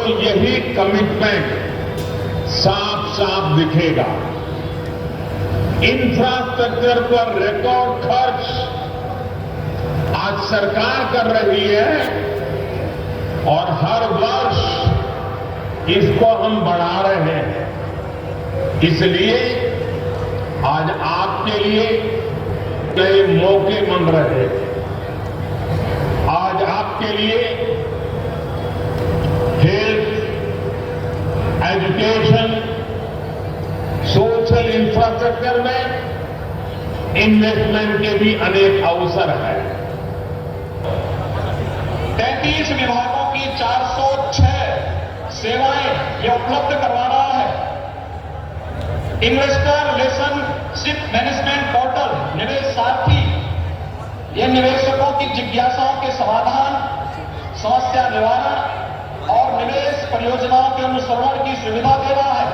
आपको यही कमिटमेंट साफ साफ दिखेगा। इंफ्रास्ट्रक्चर पर रिकॉर्ड खर्च आज सरकार कर रही है और हर वर्ष इसको हम बढ़ा रहे हैं। इसलिए आज आपके लिए कई मौके बन रहे हैं। आज आपके लिए हेल्थ, एजुकेशन, सोशल इंफ्रास्ट्रक्चर में इन्वेस्टमेंट के भी अनेक अवसर हैं। 33 विभागों की 406 सेवाएं ये उपलब्ध करवा रहा है। इन्वेस्टर रिलेशनशिप मैनेजमेंट पोर्टल निवेश सारथी, ये निवेशकों की जिज्ञासाओं के समाधान, समस्या निवारण और निवेश परियोजनाओं के अनुसरण की सुविधा दे रहा है।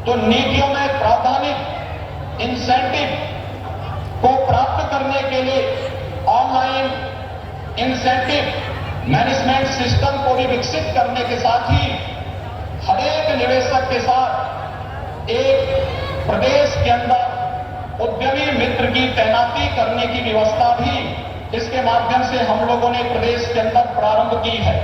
तो नीतियों में प्रावधानिक इंसेंटिव को प्राप्त करने के लिए ऑनलाइन इंसेंटिव मैनेजमेंट सिस्टम को भी विकसित करने के साथ ही हर एक निवेशक के साथ एक प्रदेश के अंदर उद्यमी मित्र की तैनाती करने की व्यवस्था भी इसके माध्यम से हम लोगों ने प्रदेश के अंदर प्रारंभ की है।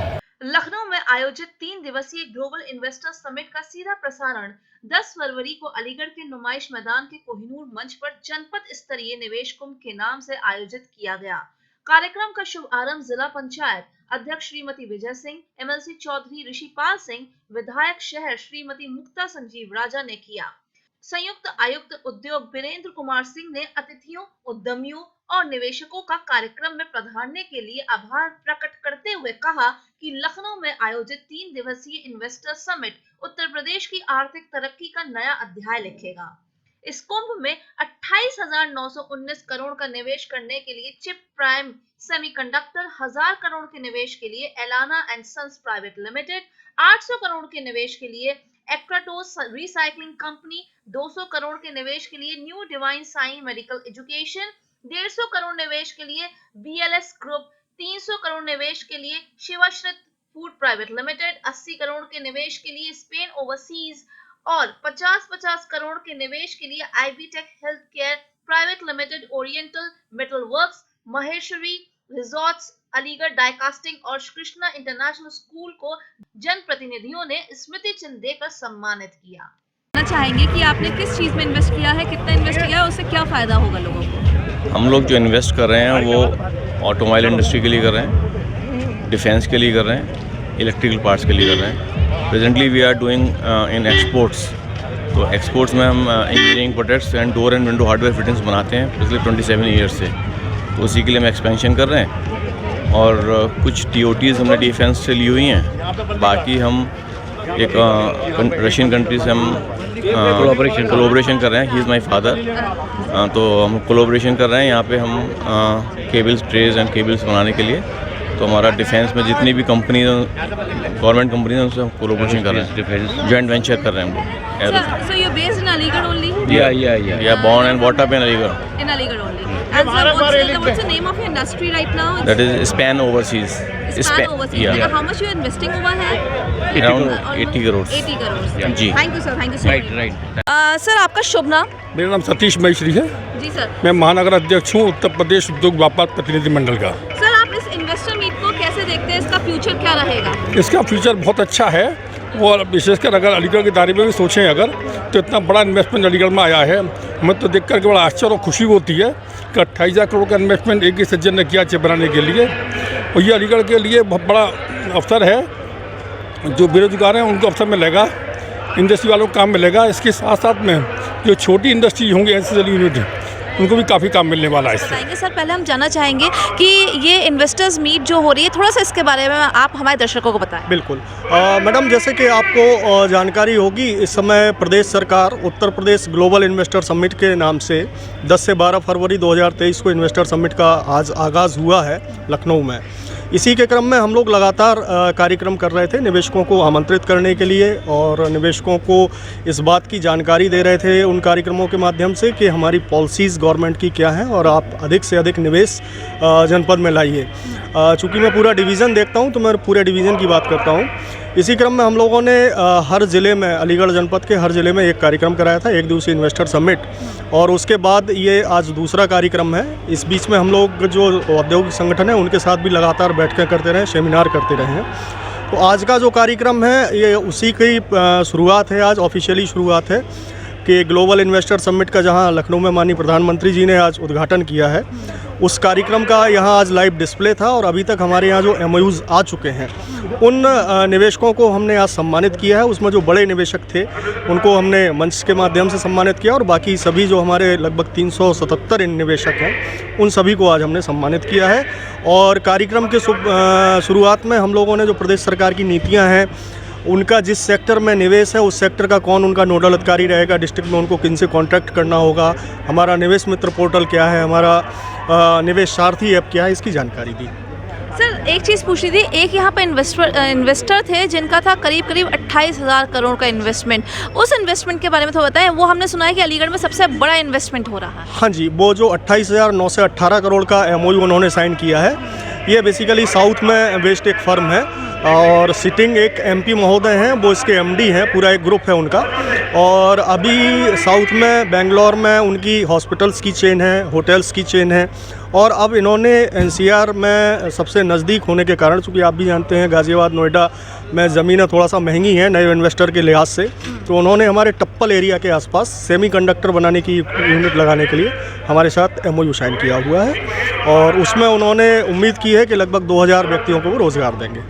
लखनऊ में आयोजित 3 दिवसीय ग्लोबल इन्वेस्टर समिट का सीधा प्रसारण 10 फरवरी को अलीगढ़ के नुमाइश मैदान के कोहिनूर मंच पर जनपद स्तरीय निवेश कुंभ के नाम से आयोजित किया गया। कार्यक्रम का शुभारंभ जिला पंचायत अध्यक्ष श्रीमती विजय सिंह, एमएलसी चौधरी ऋषिपाल सिंह, विधायक शहर श्रीमती मुक्ता संजीव राजा ने किया। संयुक्त आयुक्त उद्योग वीरेंद्र कुमार सिंह ने अतिथियों, उद्यमियों और निवेशकों का कार्यक्रम में पधारने के लिए आभार प्रकट करते हुए कहा कि लखनऊ में आयोजित 3 दिवसीय इन्वेस्टर समिट उत्तर प्रदेश की आर्थिक तरक्की का नया अध्याय लिखेगा। इस कुंभ में 28,919 करोड़ का निवेश करने के लिए चिप प्राइम सेमीकंडक्टर, 1000 करोड़ के निवेश के लिए Allana and sons private limited, 800 crore के निवेश के लिए एक्राटोस रिसाइकलिंग कंपनी, 200 करोड़ के निवेश के लिए new divine sign medical education, 150 crore निवेश के लिए BLS ग्रुप, 300 करोड़ निवेश के लिए शिवाश्रित फूड प्राइवेट लिमिटेड, 80 करोड़ के निवेश के लिए स्पेन ओवरसीज और 50-50 करोड़ के निवेश के लिए IBTech health care private limited, oriental metal works, Maheshwari resorts, Aligarh die casting और कृष्णा इंटरनेशनल स्कूल को जनप्रतिनिधियों ने स्मृति चिन्ह देकर सम्मानित किया। चाहेंगे कि आपने किस चीज में इन्वेस्ट किया है, कितना इन्वेस्ट किया है, उससे क्या फायदा होगा लोगों को? हम लोग जो इन्वेस्ट कर रहे हैं वो ऑटोमोबाइल इंडस्ट्री के लिए कर रहे हैं, डिफेंस के लिए कर रहे हैं, इलेक्ट्रिकल पार्ट्स के लिए कर रहे हैं। Presently we are doing in exports. तो एक्सपोर्ट्स में हम engineering products and door and window hardware fittings बनाते हैं पिछले 27 ईयर्स से। तो उसी के लिए हम एक्सपेंशन कर रहे हैं और कुछ TOTs हमने डिफेंस से ली हुई हैं। बाकी हम एक रशियन कंट्री से हम कोलैबोरेशन कर रहे हैं। He is my father. तो हम कोलैबोरेशन कर रहे हैं यहाँ पे हम केबल्स, ट्रेज एंड केबल्स बनाने के लिए। तो हमारा डिफेंस में जितनी भी कंपनी गवर्नमेंट कंपनी है उनसे हम कोलैबोरेशन कर रहे हैं, डिफेंस जॉइंट वेंचर कर रहे हैं हम लोग। So you're based in Aligarh only? Yeah, born and brought up in Aligarh. In Aligarh only. And sir, what's the name of your industry right now? That is Span Overseas. Span Overseas. Yeah. Like how much you are investing over here? Around 80 crores. 80 crores. Yeah. जी. Thank you sir, thank you so much. Right. Sir आपका शुभ नाम? मेरा नाम सतीश महेश्वरी है। जी sir. मैं महानगर अध्यक्ष हूँ उत्तर प्रदेश उद्योग व्यापार प्रतिनिधि मंडल का। सर आप इस इन्वेस्टर मीट को कैसे देखते हैं, इसका फ्यूचर क्या रहेगा? इसका फ्यूचर बहुत अच्छा है और विशेषकर अगर अलीगढ़ के दायरे में भी सोचें अगर तो इतना बड़ा इन्वेस्टमेंट अलीगढ़ में आया है। हमें तो देख करके बड़ा आश्चर्य और खुशी होती है कि 28,000 करोड़ का इन्वेस्टमेंट एक ही सज्जन ने किया चिप बनाने के लिए। और ये अलीगढ़ के लिए बहुत बड़ा अवसर है। जो बेरोजगार हैं उनको अवसर मिलेगा, इंडस्ट्री वालों को काम मिलेगा। इसके साथ साथ में जो छोटी इंडस्ट्री होंगी एंसेसरी यूनिट, उनको भी काफ़ी काम मिलने वाला है इससे। बताएंगे सर, पहले हम जानना चाहेंगे कि ये इन्वेस्टर्स मीट जो हो रही है, थोड़ा सा इसके बारे में आप हमारे दर्शकों को बताएं। बिल्कुल मैडम, जैसे कि आपको जानकारी होगी, इस समय प्रदेश सरकार Uttar Pradesh global investor summit के नाम से 10 से 12 फरवरी 2023 को इन्वेस्टर समिट का आज आगाज़ हुआ है लखनऊ में। इसी के क्रम में हम लोग लगातार कार्यक्रम कर रहे थे निवेशकों को आमंत्रित करने के लिए और निवेशकों को इस बात की जानकारी दे रहे थे उन कार्यक्रमों के माध्यम से कि हमारी पॉलिसीज़ गवर्नमेंट की क्या हैं और आप अधिक से अधिक निवेश जनपद में लाइए। चूँकि मैं पूरा डिवीज़न देखता हूँ तो मैं पूरे डिवीज़न की बात करता हूँ। इसी क्रम में हम लोगों ने हर ज़िले में, अलीगढ़ जनपद के हर ज़िले में एक कार्यक्रम कराया था, 1 दिवसीय इन्वेस्टर समिट, और उसके बाद ये आज दूसरा कार्यक्रम है। इस बीच में हम लोग जो औद्योगिक संगठन है उनके साथ भी लगातार बैठकें करते रहे, सेमिनार करते रहे हैं। तो आज का जो कार्यक्रम है ये उसी की शुरुआत है, आज ऑफिशियली शुरुआत है कि ग्लोबल इन्वेस्टर समिट का, जहां लखनऊ में माननीय प्रधानमंत्री जी ने आज उद्घाटन किया है, उस कार्यक्रम का यहां आज लाइव डिस्प्ले था। और अभी तक हमारे यहां जो MOUs आ चुके हैं उन निवेशकों को हमने आज सम्मानित किया है। उसमें जो बड़े निवेशक थे उनको हमने मंच के माध्यम से सम्मानित किया और बाकी सभी जो हमारे लगभग 377 निवेशक हैं उन सभी को आज हमने सम्मानित किया है। और कार्यक्रम के शुरुआत में हम लोगों ने जो प्रदेश सरकार की नीतियाँ हैं, उनका जिस सेक्टर में निवेश है उस सेक्टर का कौन उनका नोडल अधिकारी रहेगा, डिस्ट्रिक्ट में उनको किन से कॉन्टैक्ट करना होगा, हमारा निवेश मित्र पोर्टल क्या है, हमारा निवेश सारथी ऐप क्या है, इसकी जानकारी दी। सर एक चीज़ पूछ रही थी, एक यहाँ पे इन्वेस्टर थे जिनका था करीब 28,000 करोड़ का इन्वेस्टमेंट। उस इन्वेस्टमेंट के बारे में थोड़ा बताएं। वो हमने सुना है कि अलीगढ़ में सबसे बड़ा इन्वेस्टमेंट हो रहा है। हाँ जी, वो जो 28,918 करोड़ का MOU उन्होंने साइन किया है, ये बेसिकली साउथ में बेस्ड एक फर्म है और सिटिंग एक MP महोदय हैं, वो इसके MD हैं, पूरा एक ग्रुप है उनका। और अभी साउथ में बेंगलोर में उनकी हॉस्पिटल्स की चेन है, होटल्स की चेन है, और अब इन्होंने NCR में सबसे नज़दीक होने के कारण, चूँकि आप भी जानते हैं गाज़ियाबाद नोएडा में ज़मीनें थोड़ा सा महंगी हैं नए इन्वेस्टर के लिहाज से, तो उन्होंने हमारे टप्पल एरिया के आसपास सेमीकंडक्टर बनाने की यूनिट लगाने के लिए हमारे साथ MOU साइन किया हुआ है। और उसमें उन्होंने उम्मीद की है कि लगभग 2000 व्यक्तियों को वो रोज़गार देंगे।